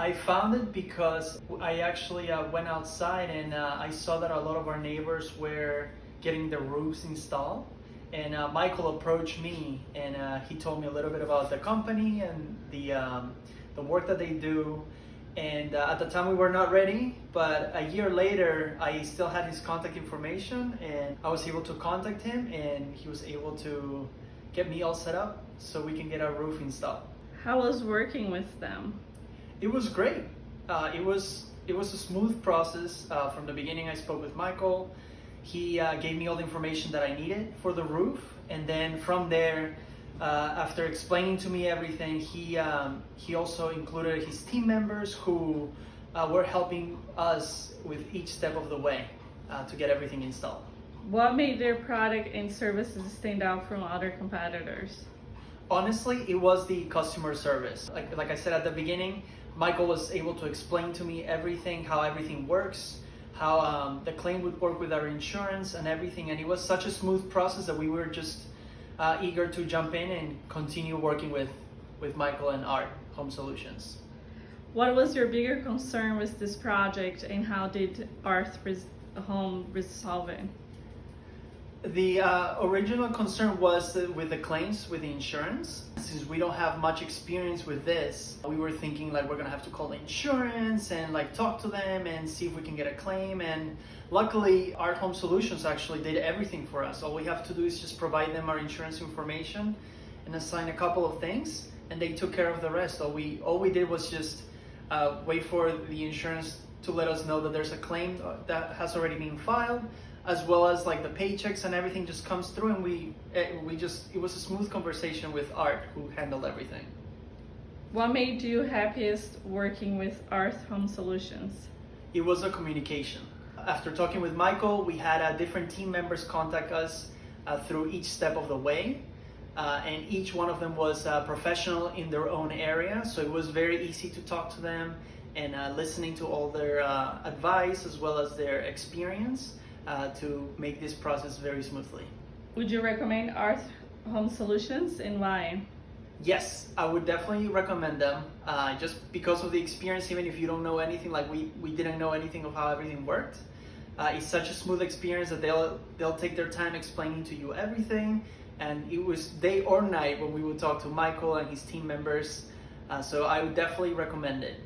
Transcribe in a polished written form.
I found it because I actually went outside and I saw that a lot of our neighbors were getting their roofs installed. And Michael approached me and he told me a little bit about the company and the work that they do. And at the time we were not ready, but a year later I still had his contact information and I was able to contact him and he was able to get me all set up so we can get our roof installed. How was working with them? It was great. It was a smooth process. From the beginning I spoke with Michael. He gave me all the information that I needed for the roof, and then from there, after explaining to me everything, he also included his team members who were helping us with each step of the way to get everything installed. What made their product and services stand out from other competitors? Honestly, it was the customer service. Like I said at the beginning, Michael was able to explain to me everything, how everything works, how the claim would work with our insurance and everything. And it was such a smooth process that we were just eager to jump in and continue working with Michael and ARHT Home Solutions. What was your bigger concern with this project and how did ARHT Home resolve it? The original concern was with the claims with the insurance. Since we don't have much experience with this, we were thinking like we're gonna have to call the insurance and like talk to them and see if we can get a claim. And luckily, ARHT Home Solutions actually did everything for us. All we have to do is just provide them our insurance information and assign a couple of things, and they took care of the rest. All we did was just wait for the insurance to let us know that there's a claim that has already been filed, as well as like the paychecks and everything just comes through, and it was a smooth conversation with ARHT who handled everything. What made you happiest working with ARHT Home Solutions? It was a communication. After talking with Michael, we had different team members contact us through each step of the way, and each one of them was professional in their own area, so it was very easy to talk to them and listening to all their advice as well as their experience. To make this process very smoothly. Would you recommend ARHT Home Solutions and why? Yes, I would definitely recommend them just because of the experience. Even if you don't know anything, like we didn't know anything of how everything worked, it's such a smooth experience that they'll take their time explaining to you everything, and it was day or night when we would talk to Michael and his team members, so I would definitely recommend it.